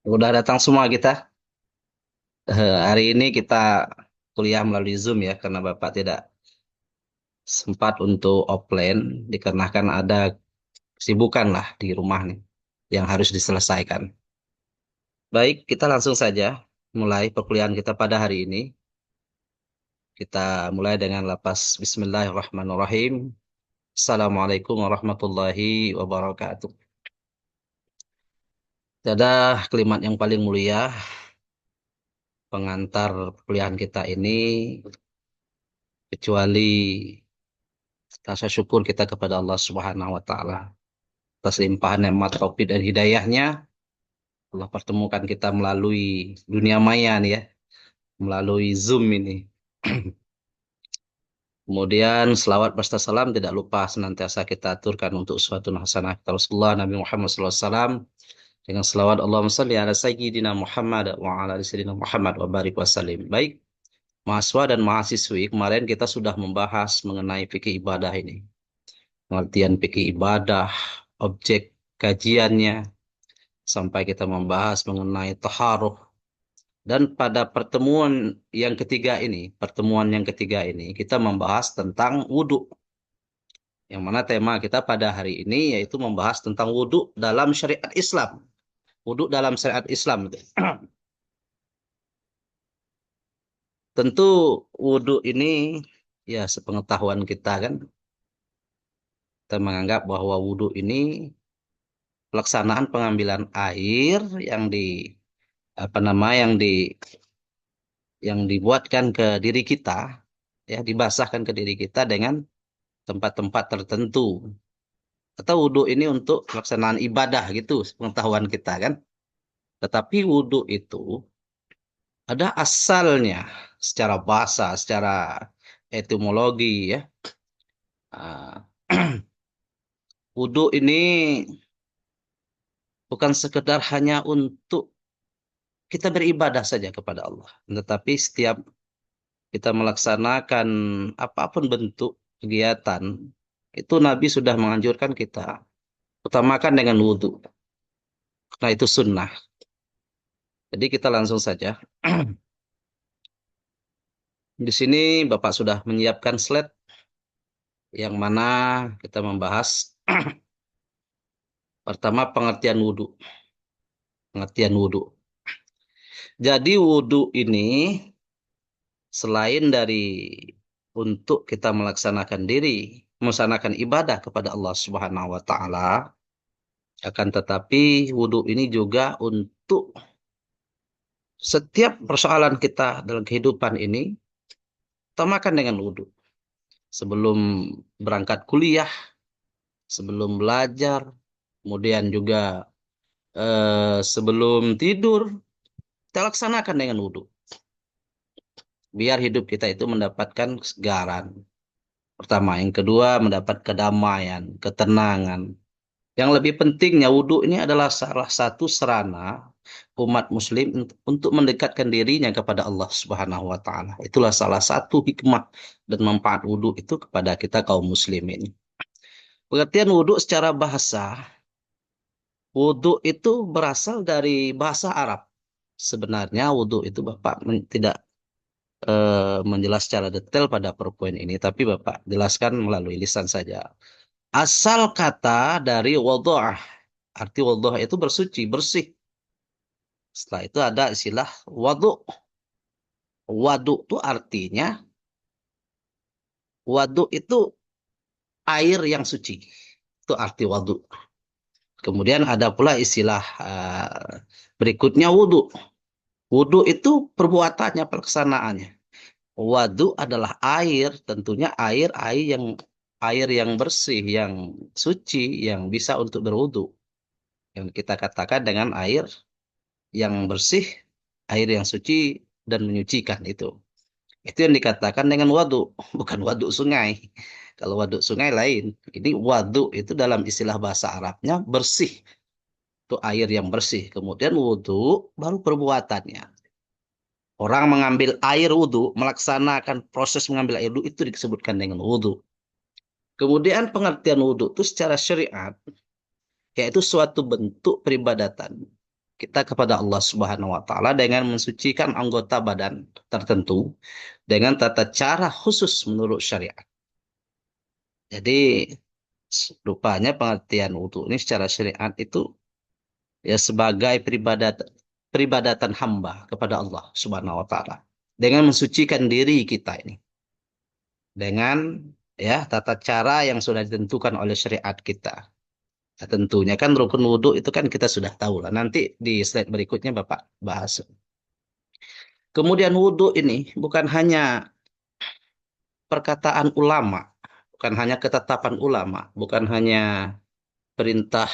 Udah datang semua kita. Hari ini kita kuliah melalui Zoom ya, karena Bapak tidak sempat untuk offline, dikarenakan ada kesibukan lah di rumah nih, yang harus diselesaikan. Baik, kita langsung saja mulai perkuliahan kita pada hari ini. Kita mulai dengan lapas Bismillahirrahmanirrahim. Assalamualaikum warahmatullahi wabarakatuh. Dadah kalimat yang paling mulia, pengantar perkuliahan kita ini, kecuali rasa syukur kita kepada Allah Subhanahu wa taala atas limpahan nikmat taufik dan hidayahnya. Allah pertemukan kita melalui dunia maya nih ya, melalui Zoom ini. Kemudian selawat berserta salam tidak lupa senantiasa kita aturkan untuk uswatun hasanah kita Rasulullah Nabi Muhammad SAW dengan selawat Allahumma salli ala sayyidina Muhammad wa ala ali sayyidina Muhammad wa barik wasallim. Baik, mahasiswa dan mahasiswi, kemarin kita sudah membahas mengenai fikih ibadah ini. Pengertian fikih ibadah, objek kajiannya, sampai kita membahas mengenai taharuh. Dan pada pertemuan yang ketiga ini, kita membahas tentang wudhu. Yang mana tema kita pada hari ini yaitu membahas tentang wudhu dalam syariat Islam. Wudhu dalam syariat Islam. Tentu wudhu ini, ya sepengetahuan kita kan, kita menganggap bahwa wudhu ini pelaksanaan pengambilan air yang apa nama yang dibuatkan ke diri kita, ya dibasahkan ke diri kita dengan tempat-tempat tertentu. Atau wudhu ini untuk pelaksanaan ibadah gitu, pengetahuan kita kan. Tetapi wudhu itu ada asalnya secara bahasa, secara etimologi ya. Ah, wudhu ini bukan sekedar hanya untuk kita beribadah saja kepada Allah. Tetapi setiap kita melaksanakan apapun bentuk kegiatan, itu Nabi sudah menganjurkan kita utamakan dengan wudhu. Nah, itu sunnah. Jadi kita langsung saja. Di sini Bapak sudah menyiapkan slide yang mana kita membahas pertama pengertian wudhu. Pengertian wudhu. Jadi wudhu ini selain dari untuk kita melaksanakan ibadah kepada Allah Subhanahu wa taala, akan tetapi wudhu ini juga untuk setiap persoalan kita dalam kehidupan ini, utamakan dengan wudhu. Sebelum berangkat kuliah, sebelum belajar, kemudian juga sebelum tidur, kita laksanakan dengan wudhu. Biar hidup kita itu mendapatkan kesegaran. Pertama, yang kedua mendapat kedamaian, ketenangan. Yang lebih pentingnya wudhu ini adalah salah satu sarana umat muslim untuk mendekatkan dirinya kepada Allah Subhanahu wa taala. Itulah salah satu hikmah dan manfaat wudhu itu kepada kita kaum muslimin. Pengertian wudhu secara bahasa, wudhu itu berasal dari bahasa Arab. Sebenarnya wudhu itu Bapak tidak menjelaskan secara detail pada PowerPoint ini, tapi Bapak jelaskan melalui lisan saja. Asal kata dari wadha'ah. Arti wadha'ah itu bersuci, bersih. Setelah itu ada istilah wadu. Wadu itu artinya, wadu itu air yang suci. Itu arti wadu. Kemudian ada pula istilah berikutnya wudu. Wudu itu perbuatannya, pelaksanaannya. Wadu adalah air, tentunya air yang bersih, yang suci, yang bisa untuk berwudu. Yang kita katakan dengan air yang bersih, air yang suci dan menyucikan itu. Itu yang dikatakan dengan wadu, bukan waduk sungai. Kalau waduk sungai lain. Ini wadu itu dalam istilah bahasa Arabnya bersih. Itu air yang bersih. Kemudian wudu baru perbuatannya. Orang mengambil air wudu, melaksanakan proses mengambil air wudu itu disebutkan dengan wudu. Kemudian pengertian wudu itu secara syariat, yaitu suatu bentuk peribadatan kita kepada Allah Subhanahu wa taala dengan mensucikan anggota badan tertentu dengan tata cara khusus menurut syariat. Jadi rupanya pengertian wudhu ini secara syariat itu ya sebagai peribadatan hamba kepada Allah Subhanahu wa taala dengan mensucikan diri kita ini dengan ya tata cara yang sudah ditentukan oleh syariat kita. Nah, tentunya kan rukun wudhu itu kan kita sudah tahu lah. Nanti di slide berikutnya Bapak bahas. Kemudian wudhu ini bukan hanya perkataan ulama, bukan hanya ketetapan ulama, bukan hanya perintah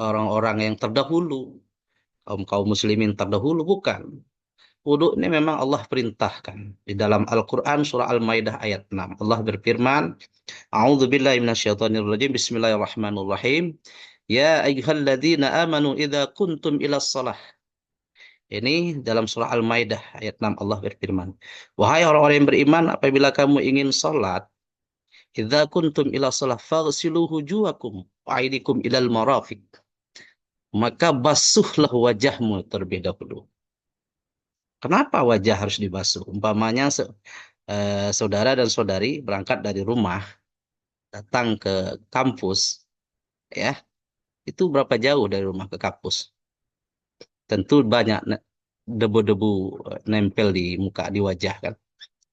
orang-orang yang terdahulu, kaum kaum muslimin terdahulu, bukan. Wudhu ini memang Allah perintahkan di dalam Al-Quran surah Al-Maidah ayat 6. Allah berfirman, A'udzubillahi minasyaitonirrajim. Bismillahirrahmanirrahim. Ya ayyuhalladzina amanu idza kuntum ilas shalah. Ini dalam surah Al-Maidah ayat 6 Allah berfirman. Wahai orang-orang yang beriman, apabila kamu ingin salat, idza kuntum ila shalah faghsilu wujuhakum wa aydikum ilal marafiq. Maka basuhlah wajahmu terlebih dahulu. Kenapa wajah harus dibasuh? Umpamanya saudara dan saudari berangkat dari rumah datang ke kampus, ya, itu berapa jauh dari rumah ke kampus? Tentu banyak debu-debu nempel di muka, di wajah kan.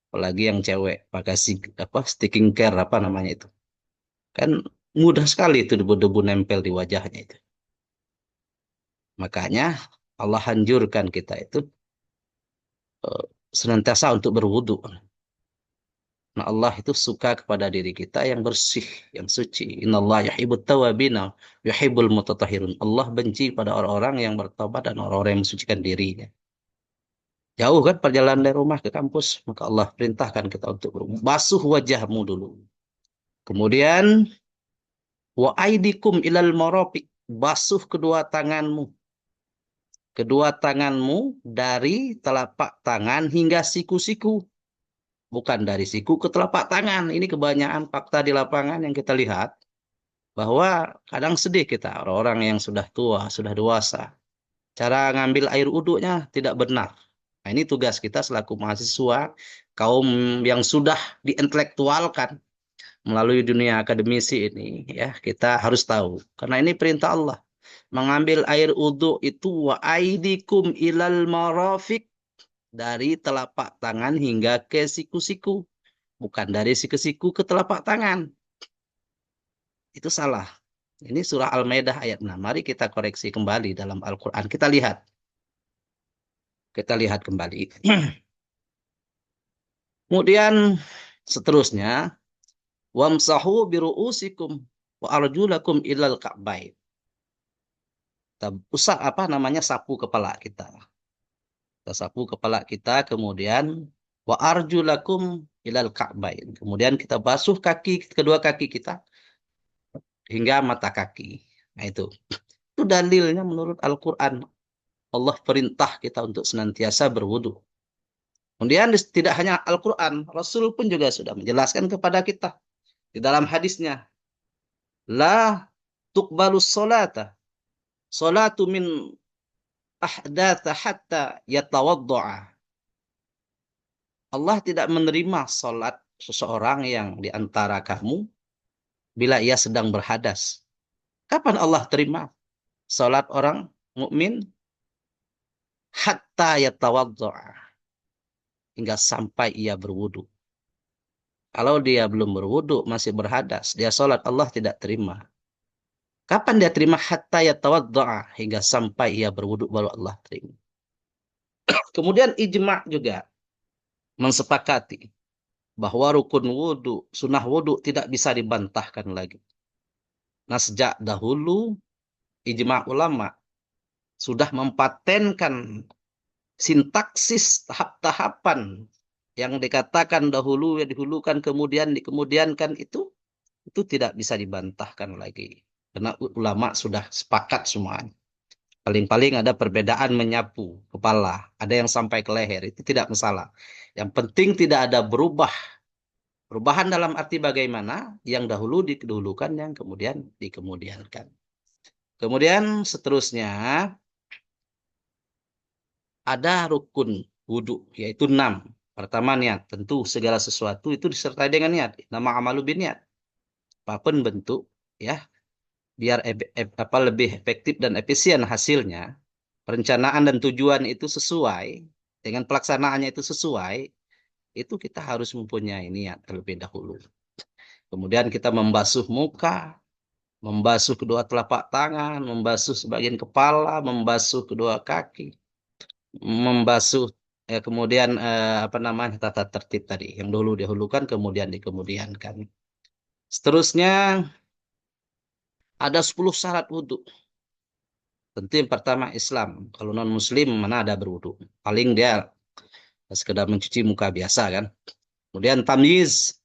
Apalagi yang cewek pakai apa sticking care apa namanya itu. Kan mudah sekali itu debu-debu nempel di wajahnya itu. Makanya Allah anjurkan kita itu eh, senantiasa untuk berwudu. Nah, Allah itu suka kepada diri kita yang bersih, yang suci. Innallaha yuhibbut tawwabina, yuhibbul mutatahhirun. Allah benci pada orang-orang yang bertobat dan orang-orang yang mensucikan dirinya. Jauh kan perjalanan dari rumah ke kampus, maka Allah perintahkan kita untuk basuh wajahmu dulu. Kemudian wa aidikum ilal marafiq, basuh kedua tanganmu. Kedua tanganmu dari telapak tangan hingga siku-siku. Bukan dari siku ke telapak tangan. Ini kebanyakan fakta di lapangan yang kita lihat. Bahwa kadang sedih kita, orang-orang yang sudah tua, sudah dewasa. Cara ngambil air uduknya tidak benar. Nah, ini tugas kita selaku mahasiswa, kaum yang sudah diintelektualkan melalui dunia akademisi ini, ya kita harus tahu. Karena ini perintah Allah. Mengambil air uduk itu wa aidikum ilal marafiq, dari telapak tangan hingga ke siku-siku. Bukan dari siku-siku ke telapak tangan. Itu salah. Ini surah Al-Maidah ayat 6. Mari kita koreksi kembali dalam Al-Quran. Kita lihat. Kita lihat kembali. Kemudian seterusnya. Wamsahu biru'usikum wa arjulakum ilal ka'bain. Kita usah apa namanya sapu kepala kita. Kita sapu kepala kita, kemudian wa arjulakum ilal ka'bain. Kemudian kita basuh kaki, kedua kaki kita hingga mata kaki. Nah itu. Itu dalilnya menurut Al-Quran. Allah perintah kita untuk senantiasa berwudu. Kemudian tidak hanya Al-Quran, Rasul pun juga sudah menjelaskan kepada kita di dalam hadisnya. La tuqbalus solata. Solatu min ahdatha hatta yatawaddu'a. Allah tidak menerima solat seseorang yang di antara kamu bila ia sedang berhadas. Kapan Allah terima solat orang mukmin? Hatta yatawaddu'a, hingga sampai ia berwudu. Kalau dia belum berwudu, masih berhadas, dia sholat, Allah tidak terima. Kapan dia terima? Hatta yatawadda'a, hingga sampai ia berwudu baru Allah terima. Kemudian ijma' juga mensepakati bahwa rukun wudu, sunnah wudu tidak bisa dibantahkan lagi. Nah, sejak dahulu ijma' ulama sudah mempatenkan sintaksis tahap-tahapan yang dikatakan dahulu, yang dihulukan, kemudian dikemudiankan itu tidak bisa dibantahkan lagi. Karena ulama sudah sepakat semuanya. Paling-paling ada perbedaan menyapu kepala, ada yang sampai ke leher, itu tidak masalah. Yang penting tidak ada berubah. Perubahan dalam arti bagaimana? Yang dahulu didahulukan, yang kemudian dikemudiankan. Kemudian seterusnya, ada rukun wudhu, yaitu 6. Pertama niat, tentu segala sesuatu itu disertai dengan niat. Nama amalu biniat. Apapun bentuk, ya, biar lebih efektif dan efisien hasilnya, perencanaan dan tujuan itu sesuai, dengan pelaksanaannya itu sesuai, itu kita harus mempunyai niat terlebih dahulu. Kemudian kita membasuh muka, membasuh kedua telapak tangan, membasuh sebagian kepala, membasuh kedua kaki, membasuh kemudian apa namanya tata tertib tadi yang dulu dahulukan kemudian dikemudiankan. Seterusnya ada 10 syarat wudhu. Tentu yang pertama Islam. Kalau non Muslim mana ada berwudhu? Paling dia sekedar mencuci muka biasa kan. Kemudian tamyiz.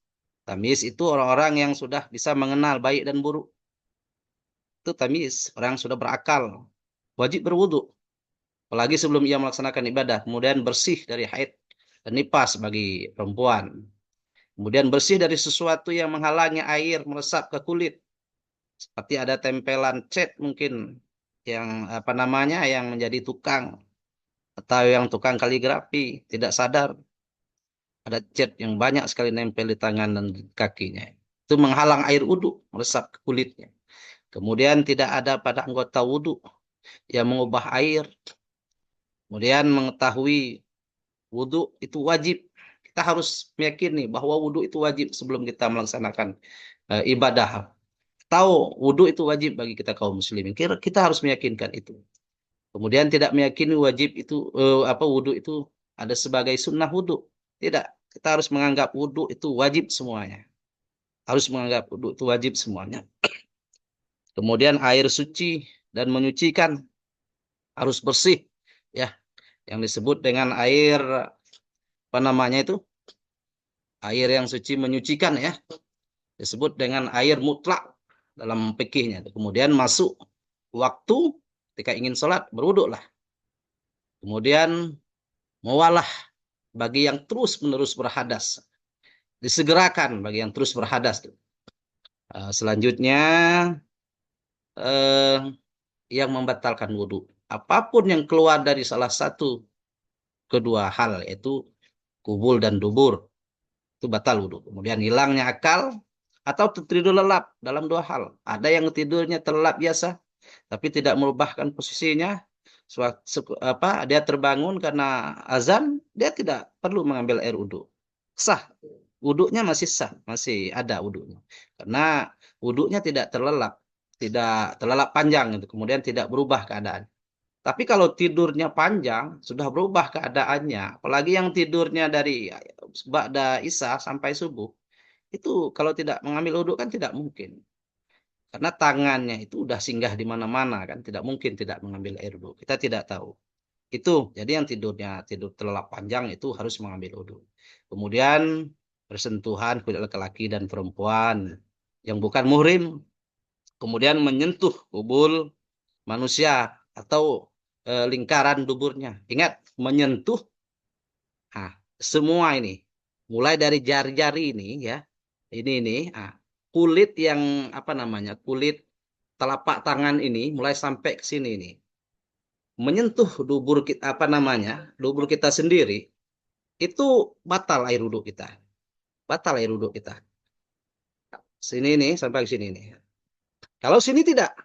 Tamyiz itu orang-orang yang sudah bisa mengenal baik dan buruk. Itu tamyiz, orang yang sudah berakal. Wajib berwudhu. Apalagi sebelum ia melaksanakan ibadah. Kemudian bersih dari haid dan nifas bagi perempuan. Kemudian bersih dari sesuatu yang menghalangi air meresap ke kulit. Seperti ada tempelan cat mungkin yang apa namanya yang menjadi tukang atau yang tukang kaligrafi tidak sadar ada cat yang banyak sekali nempel di tangan dan di kakinya. Itu menghalang air wudhu meresap ke kulitnya. Kemudian tidak ada pada anggota wudhu yang mengubah air. Kemudian mengetahui wudhu itu wajib. Kita harus meyakini bahwa wudhu itu wajib sebelum kita melaksanakan ibadah. Tahu wudhu itu wajib bagi kita kaum muslimin. Kita harus meyakinkan itu. Kemudian tidak meyakini wajib itu wudhu itu ada sebagai sunnah wudhu. Tidak. Kita harus menganggap wudhu itu wajib semuanya. Harus menganggap wudhu itu wajib semuanya. Kemudian air suci dan menyucikan harus bersih, ya. Yang disebut dengan air apa namanya itu? Air yang suci menyucikan ya. Disebut dengan air mutlak dalam fikihnya. Kemudian masuk waktu ketika ingin sholat berwuduklah. Kemudian mewalah bagi yang terus-menerus berhadas. Disegerakan bagi yang terus berhadas. Selanjutnya yang membatalkan wudhu. Apapun yang keluar dari salah satu kedua hal yaitu kubul dan dubur itu batal wudhu. Kemudian hilangnya akal atau tertidur lelap dalam 2 hal. Ada yang tidurnya terlelap biasa tapi tidak merubahkan posisinya. Dia terbangun karena azan, dia tidak perlu mengambil air wudhu. Sah. Wudhunya masih sah, masih ada wudhunya. Karena wudhunya tidak terlelap panjang gitu. Kemudian tidak berubah keadaan. Tapi kalau tidurnya panjang, sudah berubah keadaannya. Apalagi yang tidurnya dari ba'da isya sampai subuh. Itu kalau tidak mengambil wudhu kan tidak mungkin. Karena tangannya itu udah singgah di mana-mana kan. Tidak mungkin tidak mengambil air wudhu. Kita tidak tahu. Itu. Jadi yang tidur terlelap panjang itu harus mengambil wudhu. Kemudian bersentuhan kulit laki-laki dan perempuan yang bukan muhrim. Kemudian menyentuh kubul manusia atau lingkaran duburnya. Ingat, menyentuh semua ini. Mulai dari jari-jari ini ya. Ini kulit yang apa namanya? Kulit telapak tangan ini mulai sampai ke sini ini. Menyentuh dubur kita apa namanya? Dubur kita sendiri itu batal air wudhu kita. Batal air wudhu kita. Sini nih sampai ke sini nih. Kalau sini tidak.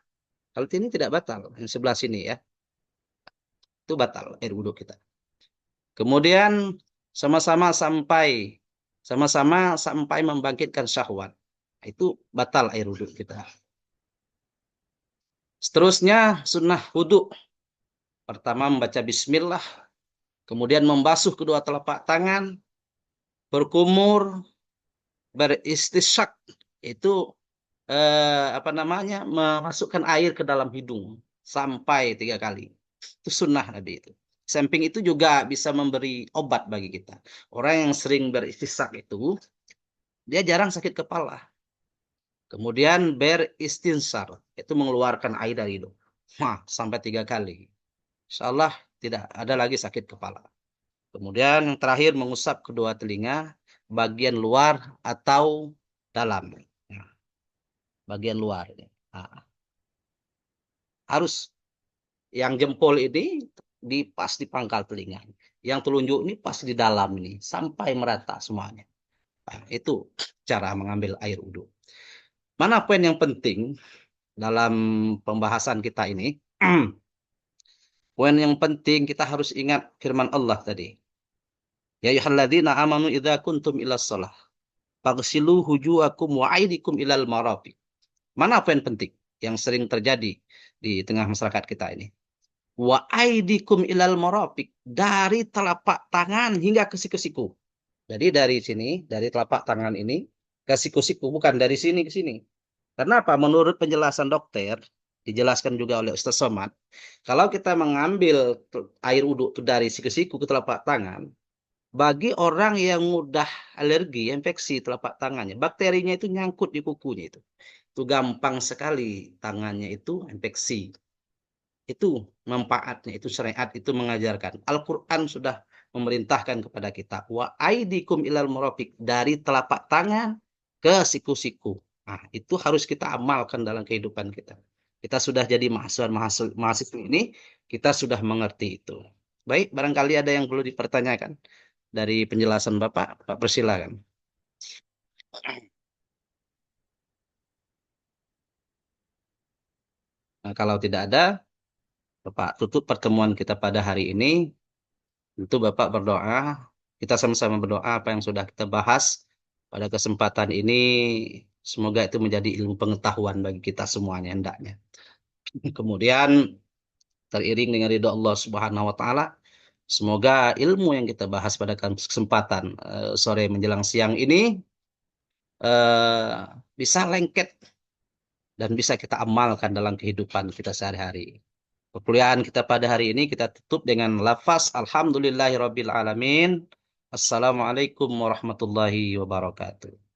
Kalau sini tidak batal. Yang sebelah sini ya. Itu batal air wudhu kita. Kemudian sama-sama sampai membangkitkan syahwat. Itu batal air wudhu kita. Seterusnya sunnah wudhu. Pertama membaca bismillah. Kemudian membasuh kedua telapak tangan. Berkumur. Beristisyak. Itu memasukkan air ke dalam hidung. Sampai 3 kali. Itu sunnah Nabi itu. Samping itu juga bisa memberi obat bagi kita. Orang yang sering beristisyak itu, dia jarang sakit kepala. Kemudian beristinsar, itu mengeluarkan air dari hidung. Sampai 3 kali. Insya Allah tidak ada lagi sakit kepala. Kemudian yang terakhir mengusap kedua telinga, bagian luar atau dalam. Bagian luar. Harus yang jempol ini di pas di pangkal telinga. Yang telunjuk ini pas di dalam ini sampai merata semuanya. Nah, itu cara mengambil air wudhu. Mana poin yang penting dalam pembahasan kita ini? Poin yang penting kita harus ingat firman Allah tadi. Ya ayyuhalladzina amanu idza kuntum ila shalah faghsilu wujuhakum wa aydikum ilal marafiq. Mana poin penting yang sering terjadi di tengah masyarakat kita ini? Wa aidikum ilal marafiq, dari telapak tangan hingga ke siku-siku. Jadi dari sini, dari telapak tangan ini ke siku-siku, bukan dari sini ke sini. Karena apa? Menurut penjelasan dokter, dijelaskan juga oleh Ustaz Somad, kalau kita mengambil air wudhu dari siku-siku ke telapak tangan, bagi orang yang mudah alergi, infeksi telapak tangannya, bakterinya itu nyangkut di kukunya itu. Itu gampang sekali tangannya itu infeksi. Itu manfaatnya, itu syariat, itu mengajarkan. Al-Quran sudah memerintahkan kepada kita. Wa aidikum ilal marafiq, dari telapak tangan ke siku-siku. Nah, itu harus kita amalkan dalam kehidupan kita. Kita sudah jadi mahasiswa ini, kita sudah mengerti itu. Baik, barangkali ada yang perlu dipertanyakan dari penjelasan Bapak. Pak, persilakan. Nah, kalau tidak ada, Bapak tutup pertemuan kita pada hari ini. Tentu Bapak berdoa, kita sama-sama berdoa apa yang sudah kita bahas pada kesempatan ini, semoga itu menjadi ilmu pengetahuan bagi kita semuanya hendaknya. Kemudian teriring dengan ridho Allah Subhanahu wa taala, semoga ilmu yang kita bahas pada kesempatan sore menjelang siang ini eh, bisa lengket dan bisa kita amalkan dalam kehidupan kita sehari-hari. Perkuliahan kita pada hari ini kita tutup dengan lafaz Alhamdulillahirabbil alamin. Assalamualaikum warahmatullahi wabarakatuh.